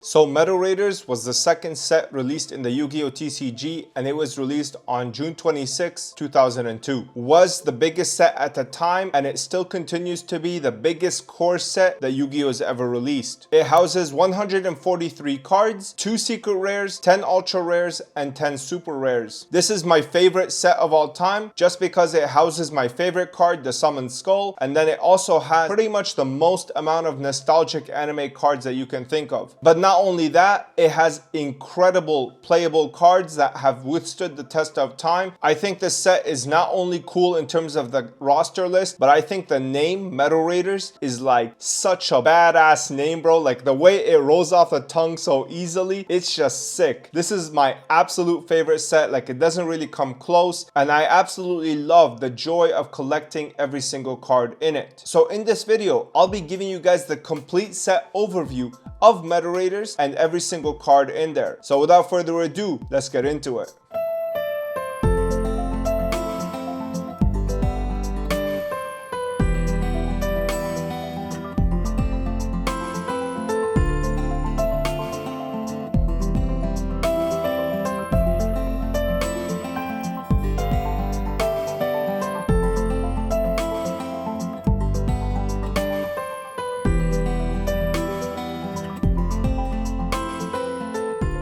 So Metal Raiders was the second set released in the Yu-Gi-Oh! TCG, and it was released on June 26, 2002. Was the biggest set at the time, and it still continues to be the biggest core set that Yu-Gi-Oh! Has ever released. It houses 143 cards, 2 secret rares, 10 ultra rares, and 10 super rares. This is my favorite set of all time, just because it houses my favorite card, the Summoned Skull, and then it also has pretty much the most amount of nostalgic anime cards that you can think of. But not only that, it has incredible playable cards that have withstood the test of time. I think this set is not only cool in terms of the roster list, but I think the name Metal Raiders is like such a badass name, bro. Like the way it rolls off the tongue so easily, it's just sick. This is my absolute favorite set. Like it doesn't really come close, and I absolutely love the joy of collecting every single card in it. So in this video, I'll be giving you guys the complete set overview of Metal Raiders and every single card in there. So without further ado, let's get into it.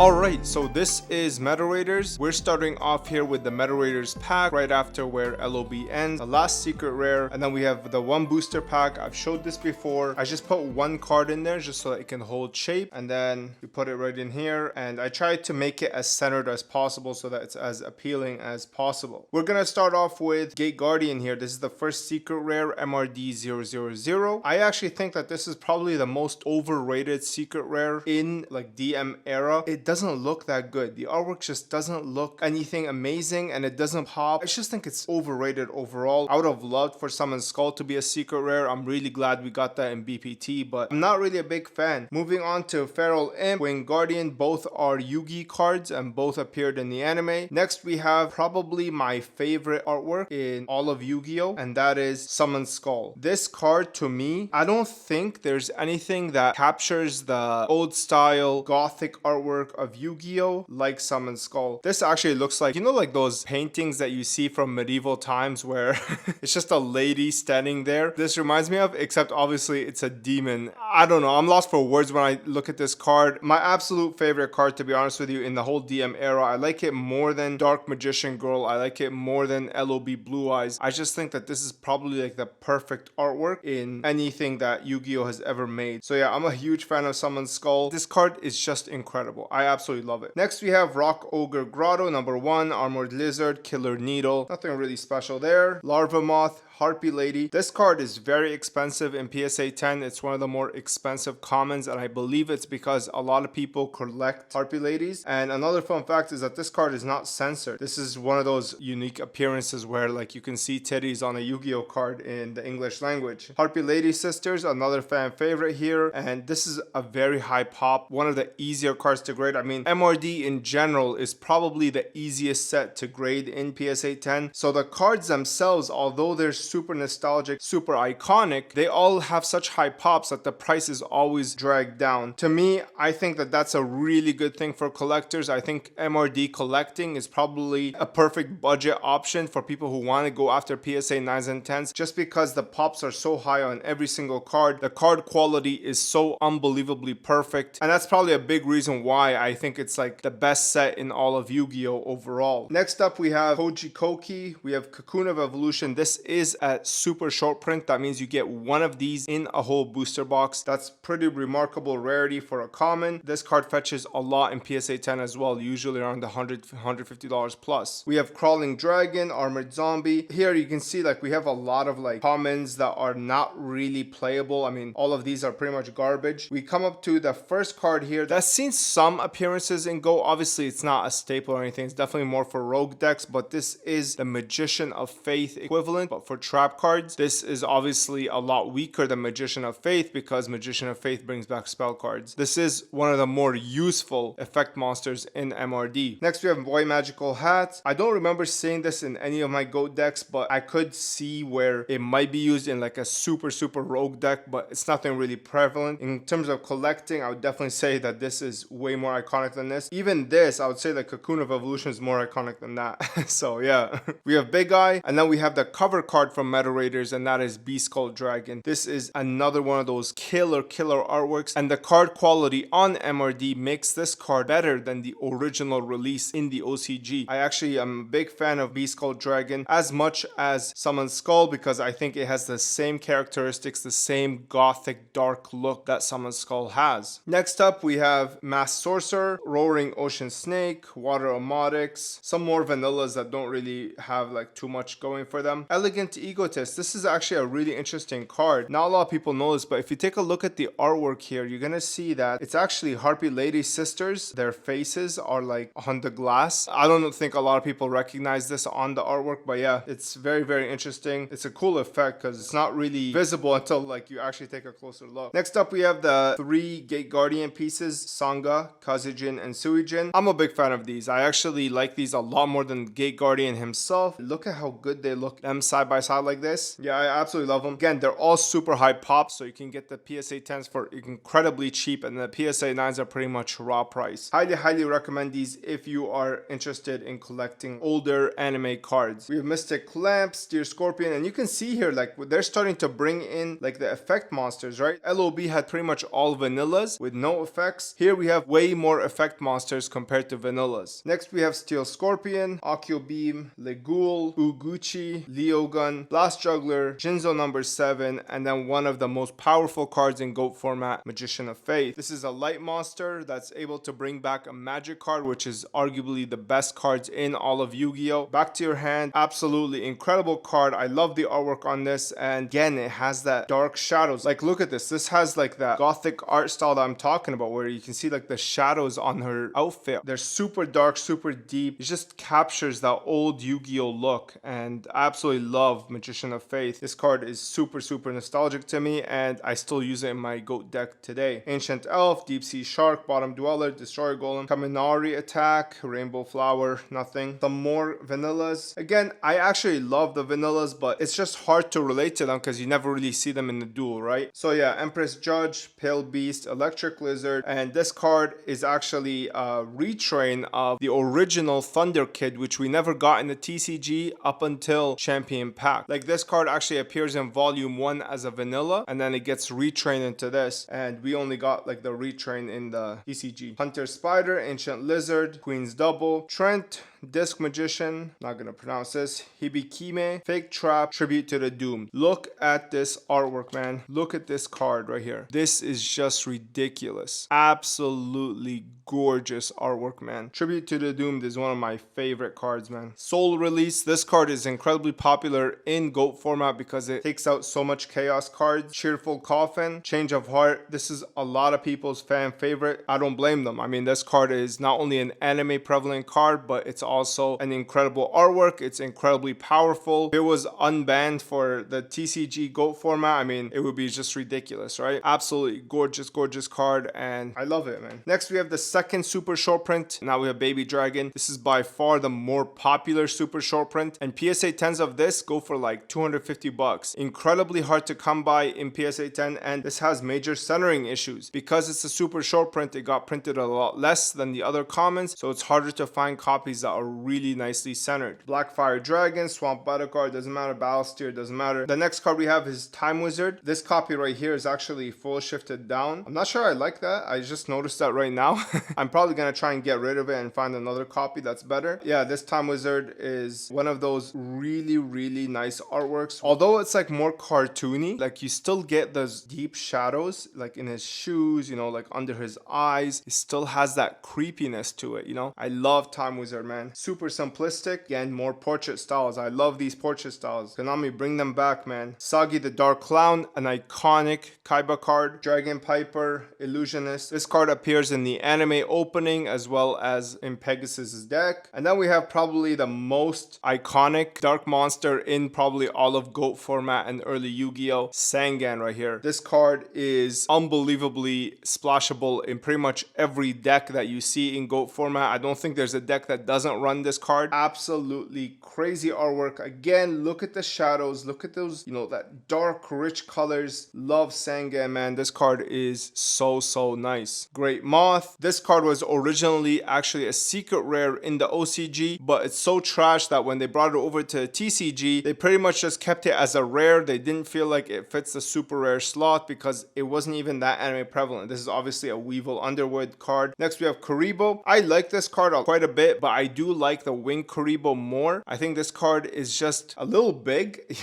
Alright, so this is Metal Raiders. We're starting off here with the Metal Raiders pack right after where LOB ends, the last secret rare, and then we have the one booster pack. I've showed this before. I just put one card in there just so that it can hold shape, and then you put it right in here, and I tried to make it as centered as possible so that it's as appealing as possible. We're gonna start off with Gate Guardian here. This is the first secret rare, MRD 000. I actually think that this is probably the most overrated secret rare in like DM era. It doesn't look that good. The artwork just doesn't look anything amazing, and it doesn't pop. I just think it's overrated overall. I would have loved for Summoned Skull to be a secret rare. I'm really glad we got that in BPT, but I'm not really a big fan. Moving on to Feral Imp, Wing Guardian. Both are Yugi cards and both appeared in the anime. Next we have probably my favorite artwork in all of Yu-Gi-Oh! And that is Summoned Skull. This card, to me, I don't think there's anything that captures the old style gothic artwork of Yu-Gi-Oh! Like Summoned Skull. This actually looks like, you know, like those paintings that you see from medieval times where it's just a lady standing there. This reminds me of, except obviously it's a demon. I don't know, I'm lost for words when I look at this card. My absolute favorite card, to be honest with you, in the whole DM era. I like it more than Dark Magician Girl. I like it more than LOB Blue Eyes. I just think that this is probably like the perfect artwork in anything that Yu-Gi-Oh! Has ever made. So yeah, I'm a huge fan of Summoned Skull. This card is just incredible. I absolutely love it. Next we have Rock Ogre Grotto, number 1, Armored Lizard, Killer Needle. Nothing really special there. Larva Moth, Harpy Lady. This card is very expensive in PSA 10. It's one of the more expensive commons, and I believe it's because a lot of people collect Harpy Ladies. And another fun fact is that this card is not censored. This is one of those unique appearances where like you can see titties on a Yu-Gi-Oh card in the English language. Harpy Lady Sisters, another fan favorite here, and this is a very high pop, one of the easier cards to grade. I mean, MRD in general is probably the easiest set to grade in PSA 10. So the cards themselves, although they're super nostalgic, super iconic, they all have such high pops that the price is always dragged down. To me, I think that that's a really good thing for collectors. I think MRD collecting is probably a perfect budget option for people who want to go after PSA 9s and 10s, just because the pops are so high on every single card. The card quality is so unbelievably perfect, and that's probably a big reason why I think it's like the best set in all of Yu-Gi-Oh! Overall. Next up we have Koji Koki. We have Cocoon of Evolution. This is a super short print. That means you get one of these in a whole booster box. That's pretty remarkable rarity for a common. This card fetches a lot in PSA 10 as well, usually around the $150 plus. We have Crawling Dragon, Armored Zombie. Here you can see like we have a lot of like commons that are not really playable. I mean, all of these are pretty much garbage. We come up to the first card here that's seen some appearances in Go. Obviously it's not a staple or anything. It's definitely more for rogue decks, but this is the Magician of Faith equivalent, but for trap cards. This is obviously a lot weaker than Magician of Faith because Magician of Faith brings back spell cards. This is one of the more useful effect monsters in MRD. Next we have Boy Magical Hat. I don't remember seeing this in any of my GOAT decks, but I could see where it might be used in like a super rogue deck, but it's nothing really prevalent. In terms of collecting, I would definitely say that this is way more iconic than this. Even this, I would say that Cocoon of Evolution is more iconic than that. So yeah, we have Big Eye, and then we have the cover card from Meta Raiders, and that is Beast Skull Dragon. This is another one of those killer artworks, and the card quality on MRD makes this card better than the original release in the OCG. I actually am a big fan of Beast Skull Dragon as much as Summon Skull because I think it has the same characteristics, the same gothic dark look that Summon Skull has. Next up we have Masked Sorcerer, Roaring Ocean Snake, Water Omotics, some more vanillas that don't really have like too much going for them. Elegant Egotist. This is actually a really interesting card. Not a lot of people know this, but if you take a look at the artwork here, you're gonna see that it's actually Harpy Lady sisters. Their faces are like on the glass. I don't think a lot of people recognize this on the artwork, but yeah, it's very interesting. It's a cool effect because it's not really visible until like you actually take a closer look. Next up we have the 3 Gate Guardian pieces, Sangha, Kazujin, and Suijin. I'm a big fan of these. I actually like these a lot more than Gate Guardian himself. Look at how good they look, them side by side like this. Yeah, I absolutely love them. Again, they're all super high pop, so you can get the PSA 10s for incredibly cheap, and the PSA 9s are pretty much raw price. Highly recommend these if you are interested in collecting older anime cards. We have Mystic Lamp, Steer Scorpion, and you can see here like they're starting to bring in like the effect monsters, right? LOB had pretty much all vanillas with no effects. Here we have way more effect monsters compared to vanillas. Next we have Steel Scorpion, Akio Beam, Legul, Uguchi, Leogun, Blast Juggler, Jinzo number 7, and then one of the most powerful cards in GOAT format, Magician of Faith. This is a light monster that's able to bring back a magic card, which is arguably the best cards in all of Yu-Gi-Oh! Back to your hand. Absolutely incredible card. I love the artwork on this, and again, it has that dark shadows. Like, look at this. This has like that gothic art style that I'm talking about, where you can see like the shadows on her outfit. They're super dark, super deep. It just captures that old Yu-Gi-Oh! Look, and I absolutely love Magician of Faith. This card is super nostalgic to me, and I still use it in my GOAT deck today. Ancient Elf, Deep Sea Shark, Bottom Dweller, Destroyer Golem, Kaminari Attack, Rainbow Flower, nothing. Some more vanillas. Again, I actually love the vanillas, but it's just hard to relate to them because you never really see them in the duel, right? So yeah, Empress Judge, Pale Beast, Electric Lizard, and this card is actually a retrain of the original Thunder Kid, which we never got in the TCG up until Champion Pack. Like, this card actually appears in volume 1 as a vanilla, and then it gets retrained into this, and we only got like the retrain in the TCG. Hunter Spider, Ancient Lizard, Queen's Double, Trent, Disc Magician, not gonna pronounce this, Hibikime, Fake Trap, Tribute to the Doom. Look at this artwork, man. Look at this card right here. This is just ridiculous. Absolutely gorgeous artwork, man. Tribute to the Doomed is one of my favorite cards, man. Soul Release. This card is incredibly popular in GOAT format because it takes out so much chaos cards. Cheerful Coffin, Change of Heart. This is a lot of people's fan favorite. I don't blame them. I mean, this card is not only an anime prevalent card, but it's also an incredible artwork. It's incredibly powerful. If it was unbanned for the TCG GOAT format, I mean, it would be just ridiculous, right? Absolutely gorgeous card, and I love it, man. Next, we have the second super short print. Now we have Baby Dragon. This is by far the more popular super short print, and PSA 10s of this go for like 250 bucks. Incredibly hard to come by in PSA 10, and this has major centering issues. Because it's a super short print, it got printed a lot less than the other commons, so it's harder to find copies that are really nicely centered. Blackfire Dragon, Swamp Battle card, doesn't matter. Battlesteer, doesn't matter. The next card we have is Time Wizard. This copy right here is actually full shifted down. I'm not sure I like that. I just noticed that right now. I'm probably gonna try and get rid of it and find another copy that's better. Yeah, this Time Wizard is one of those really nice artworks. Although it's like more cartoony, like you still get those deep shadows like in his shoes, you know, like under his eyes. It still has that creepiness to it, you know. I love Time Wizard, man. Super simplistic and more portrait styles. I love these portrait styles. Konami, bring them back, man. Sagi the Dark Clown, an iconic Kaiba card. Dragon Piper, Illusionist. This card appears in the anime opening as well as in Pegasus's deck. And then we have probably the most iconic dark monster in probably all of GOAT format and early Yu-Gi-Oh! Sangan right here. This card is unbelievably splashable in pretty much every deck that you see in GOAT format. I don't think there's a deck that doesn't run this card. Absolutely crazy artwork. Again, look at the shadows. Look at those, you know, that dark, rich colors. Love Sangan, man. This card is so nice. Great Moth. This card was originally actually a secret rare in the OCG, but it's so trash that when they brought it over to TCG, they pretty much just kept it as a rare. They didn't feel like it fits the super rare slot because it wasn't even that anime prevalent. This is obviously a Weevil Underwood card. Next we have Karibo. I like this card quite a bit, but I do like the Wing Karibo more. I think this card is just a little big.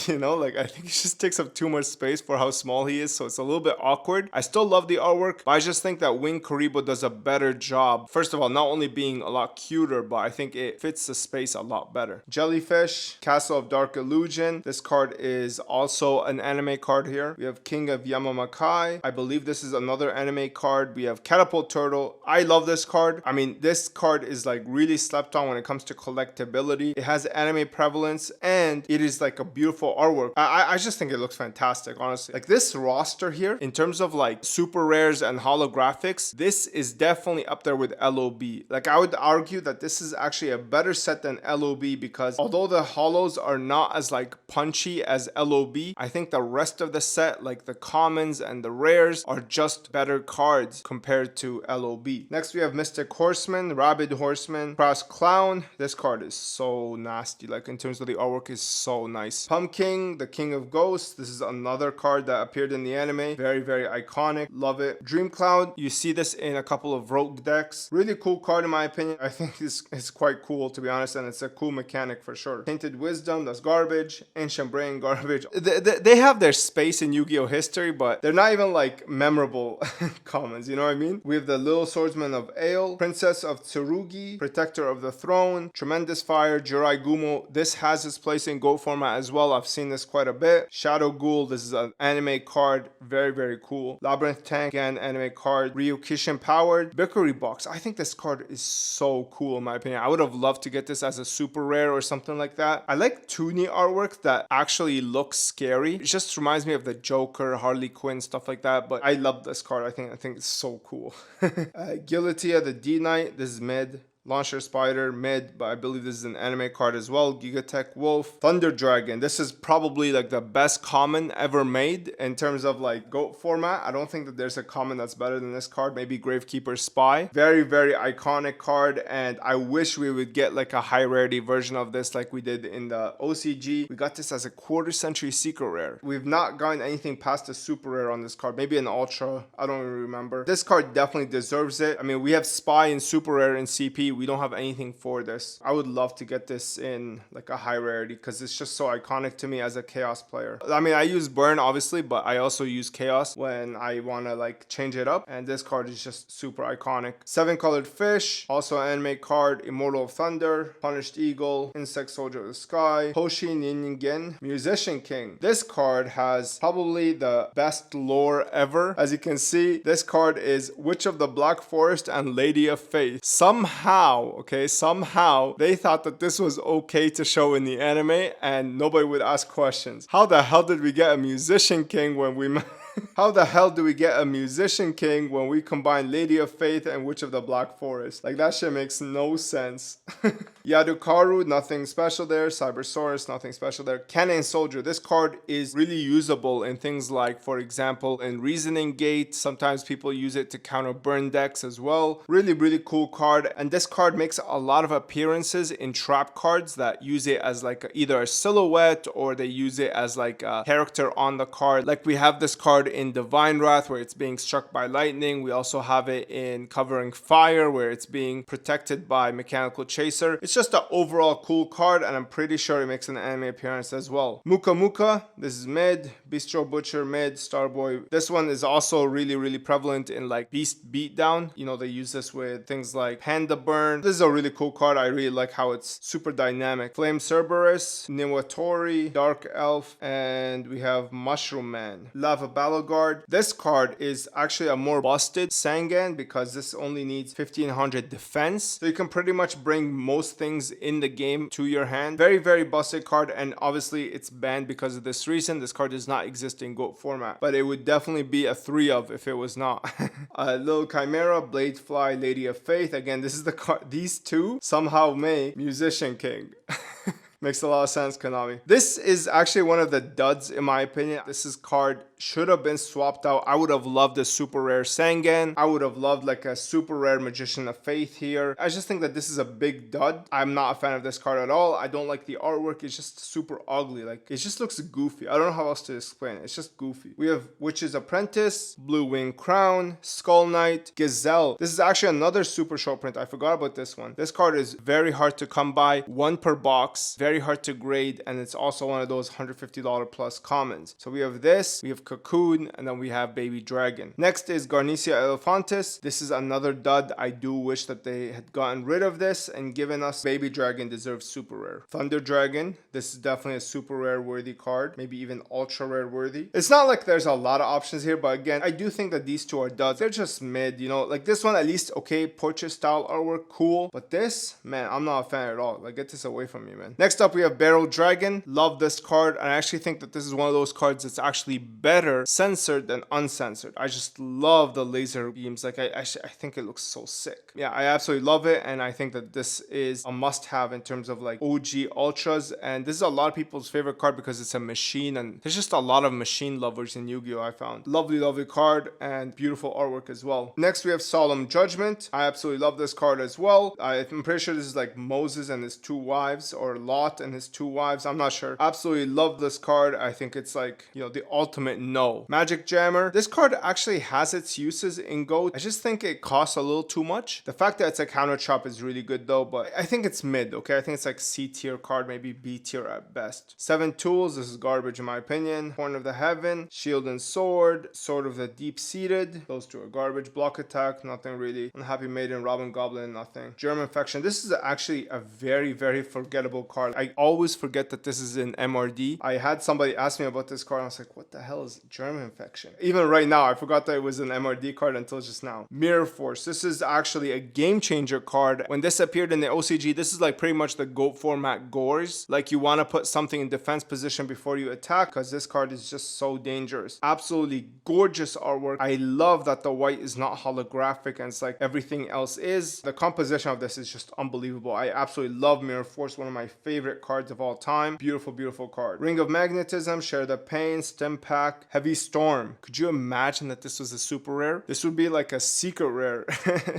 You know, like I think it just takes up too much space for how small he is, so it's a little bit awkward. I still love the artwork, but I just think that Wing Karibo does a better job. First of all, not only being a lot cuter, but I think it fits the space a lot better. Jellyfish, Castle of Dark Illusion. This card is also an anime card here. We have King of Yamamakai. I believe this is another anime card. We have Catapult Turtle. I love this card. I mean, this card is like really slept on when it comes to collectability. It has anime prevalence and it is like a beautiful artwork. I just think it looks fantastic, honestly. Like this roster here, in terms of like super rares and holographics, this is definitely up there with LOB. Like I would argue that this is actually a better set than LOB because although the holos are not as like punchy as LOB, I think the rest of the set, like the commons and the rares, are just better cards compared to LOB. Next we have Mystic Horseman, Rabid Horseman, Cross Clown. This card is so nasty, like in terms of the artwork is so nice. Pumpkin, the King of Ghosts. This is another card that appeared in the anime. Very iconic. Love it. Dream Cloud. You see this in a couple of Rogue decks. Really cool card in my opinion. I think it's quite cool, to be honest, and it's a cool mechanic for sure. Tainted Wisdom, that's garbage. Ancient Brain, garbage. They have their space in Yu-Gi-Oh! History, but they're not even like memorable commons, you know what I mean? We have the Little Swordsman of Ale, Princess of Tsurugi, Protector of the Throne, Tremendous Fire, Jirai Gumo. This has its place in GO format as well. I've seen this quite a bit. Shadow Ghoul, this is an anime card. Very cool. Labyrinth Tank, again, anime card. Ryukishin Powered. Bikuri Box. I think this card is so cool in my opinion. I would have loved to get this as a super rare or something like that. I like Toonie artwork that actually looks scary. It just reminds me of the Joker, Harley Quinn, stuff like that, but I love this card. I think it's so cool. Gilitia, the D-Knight. This is mid. Launcher Spider, mid, but I believe this is an anime card as well. Gigatech Wolf. Thunder Dragon. This is probably like the best common ever made in terms of like GOAT format. I don't think that there's a common that's better than this card. Maybe Gravekeeper Spy. Very iconic card, and I wish we would get like a high rarity version of this like we did in the OCG. We got this as a quarter century secret rare. We've not gotten anything past a super rare on this card. Maybe an ultra. I don't even remember. This card definitely deserves it. I mean, we have Spy in super rare in CP. We don't have anything for this. I would love to get this in like a high rarity because it's just so iconic to me as a Chaos player. I mean, I use Burn obviously, but I also use Chaos when I want to like change it up, and this card is just super iconic. 7 Colored Fish, also an anime card. Immortal of Thunder, Punished Eagle, Insect Soldier of the Sky, Hoshi Ningen, Musician King. This card has probably the best lore ever. As you can see, this card is Witch of the Black Forest and Lady of Faith. Somehow they thought that this was okay to show in the anime and nobody would ask questions. How the hell did we get a Musician King when we How the hell do we get a Musician King when we combine Lady of Faith and Witch of the Black Forest? Like, that shit makes no sense. Yadukaru, nothing special there. Cybersaurus, nothing special there. Cannon Soldier, this card is really usable in things like, for example, in Reasoning Gate. Sometimes people use it to counter burn decks as well. Really cool card. And this card makes a lot of appearances in trap cards that use it as like either a silhouette or they use it as like a character on the card. Like, we have this card in Divine Wrath where it's being struck by lightning. We also have it in Covering Fire where it's being protected by Mechanical Chaser. It's just an overall cool card, and I'm pretty sure it makes an anime appearance as well. Muka, this is mid. Bistro Butcher, mid. Starboy. This one is also really prevalent in like Beast Beatdown. You know, they use this with things like Panda Burn. This is a really cool card. I really like how it's super dynamic. Flame Cerberus, Niwatori, Dark Elf, and we have Mushroom Man. Lava Balor Battle Guard. This card is actually a more busted Sangan because this only needs 1500 defense. So you can pretty much bring most things in the game to your hand. Very, very busted card, and obviously it's banned because of this reason. This card does not exist in GOAT format, but it would definitely be a 3 of if it was not. Little Chimera, Bladefly, Lady of Faith. Again, this is the card. These two somehow make Musician King. Makes a lot of sense, Konami. This is actually one of the duds in my opinion. This card should have been swapped out. I would have loved a super rare Sangan. I would have loved like a super rare Magician of Faith here. I just think that this is a big dud. I'm not a fan of this card at all. I don't like the artwork. It's just super ugly. Like, it just looks goofy. I don't know how else to explain it. It's just goofy. We have Witch's Apprentice, Blue Wing Crown, Skull Knight, Gazelle. This is actually another super short print. I forgot about this one. This card is very hard to come by. 1 per box. Very hard to grade, and it's also one of those $150 plus commons. So we have this, we have Cocoon, and then we have Baby Dragon. Next is Garnicia Elephantis. This is another dud. I do wish that they had gotten rid of this and given us Baby Dragon deserves super rare. Thunder Dragon. This is definitely a super rare worthy card, maybe even ultra rare worthy. It's not like there's a lot of options here, but again, I do think that these two are duds. They're just mid, you know, like this one at least okay, portrait style artwork, cool, but this, man, I'm not a fan at all. Like, get this away from me, man. Next up we have Barrel Dragon. Love this card, and I actually think that this is one of those cards that's actually better censored than uncensored. I just love the laser beams. Like, I think it looks so sick. Yeah, I absolutely love it, and I think that this is a must-have in terms of like OG ultras, and this is a lot of people's favorite card because it's a machine, and there's just a lot of machine lovers in Yu-Gi-Oh! I found. Lovely, lovely card, and beautiful artwork as well. Next we have Solemn Judgment. I absolutely love this card as well. I'm pretty sure this is like Moses and his 2 wives, or Lot and his 2 wives. I'm not sure. Absolutely love this card. I think it's like, you know, the ultimate no. Magic Jammer. This card actually has its uses in GOAT. I just think it costs a little too much. The fact that it's a counter chop is really good though, but I think it's mid, okay? I think it's like C tier card, maybe B tier at best. 7 Tools. This is garbage in my opinion. Horn of the Heaven. Shield and Sword. Sword of the Deep-Seated. Those two are garbage. Block Attack. Nothing really. Unhappy Maiden. Robin Goblin. Nothing. Germ Infection. This is actually a very, very forgettable card. I always forget that this is in MRD. I had somebody ask me about this card, and I was like, what the hell is Germ Infection? Even right now, I forgot that it was an MRD card until just now. Mirror Force. This is actually a game changer card. When this appeared in the OCG, this is like pretty much the GOAT format gores. Like, you want to put something in defense position before you attack, because this card is just so dangerous. Absolutely gorgeous artwork. I love that the white is not holographic and it's like everything else is. The composition of this is just unbelievable. I absolutely love Mirror Force, one of my favorite cards of all time. Beautiful, beautiful card. Ring of Magnetism, Share the Pain, Stim Pack, Heavy Storm. Could you imagine that this was a super rare? This would be like a secret rare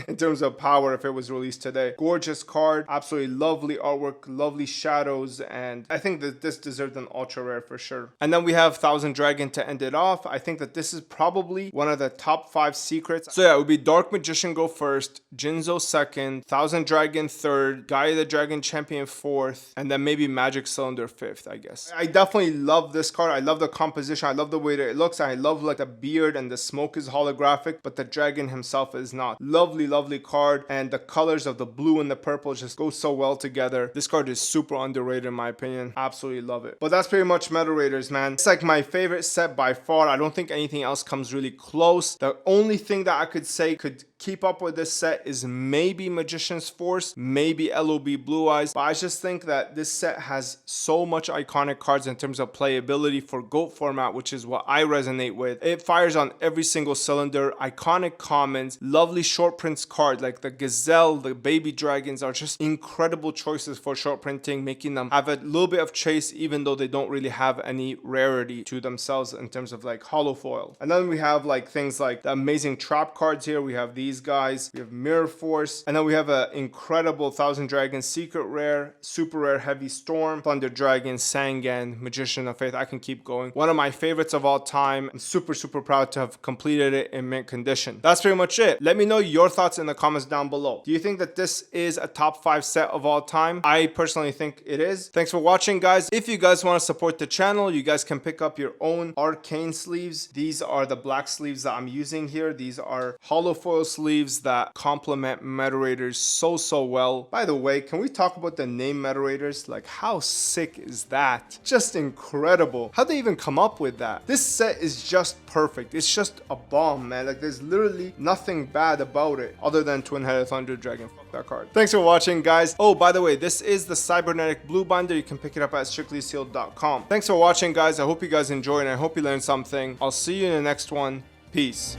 in terms of power if it was released today. Gorgeous card, absolutely lovely artwork, lovely shadows, and I think that this deserved an ultra rare for sure. And then we have Thousand Dragon to end it off. I think that this is probably one of the top 5 secrets. So yeah, it would be Dark Magician go first, Jinzo second, Thousand Dragon third, Gaia the Dragon Champion fourth, and then maybe Magic Cylinder 5th, I guess. I definitely love this card. I love the composition. I love the way that it looks. I love like the beard and the smoke is holographic, but the dragon himself is not. Lovely, lovely card, and the colors of the blue and the purple just go so well together. This card is super underrated in my opinion. Absolutely love it. But that's pretty much Meta Raiders, man. It's like my favorite set by far. I don't think anything else comes really close. The only thing that I could say could keep up with this set is maybe Magician's Force, maybe LOB Blue Eyes, but I just think that this set has so much iconic cards in terms of playability for GOAT format, which is what I resonate with. It fires on every single cylinder, iconic commons, lovely short prints card like the Gazelle, the Baby Dragons are just incredible choices for short printing, making them have a little bit of chase even though they don't really have any rarity to themselves in terms of like holo foil. And then we have like things like the amazing trap cards here. We have these guys, we have Mirror Force, and then we have an incredible Thousand Dragon secret rare, super rare Heavy Storm, Thunder Dragon, Sangan, Magician of Faith. I can keep going. One of my favorites of all time. I'm super, super proud to have completed it in mint condition. That's pretty much it. Let me know your thoughts in the comments down below. Do you think that this is a top 5 set of all time? I personally think it is. Thanks for watching, guys. If you guys want to support the channel, you guys can pick up your own Arcane sleeves. These are the black sleeves that I'm using here. These are holo foil sleeves sleeves that complement Meta Raiders so well. By the way, can we talk about the name Meta Raiders? Like, how sick is that? Just incredible. How'd they even come up with that? This set is just perfect. It's just a bomb, man. Like, there's literally nothing bad about it other than Twin-Headed Thunder Dragon. Fuck that card. Thanks for watching, guys. Oh, by the way, this is the Cybernetic Blue Binder. You can pick it up at strictlysealed.com. Thanks for watching, guys. I hope you guys enjoyed and I hope you learned something. I'll see you in the next one. Peace.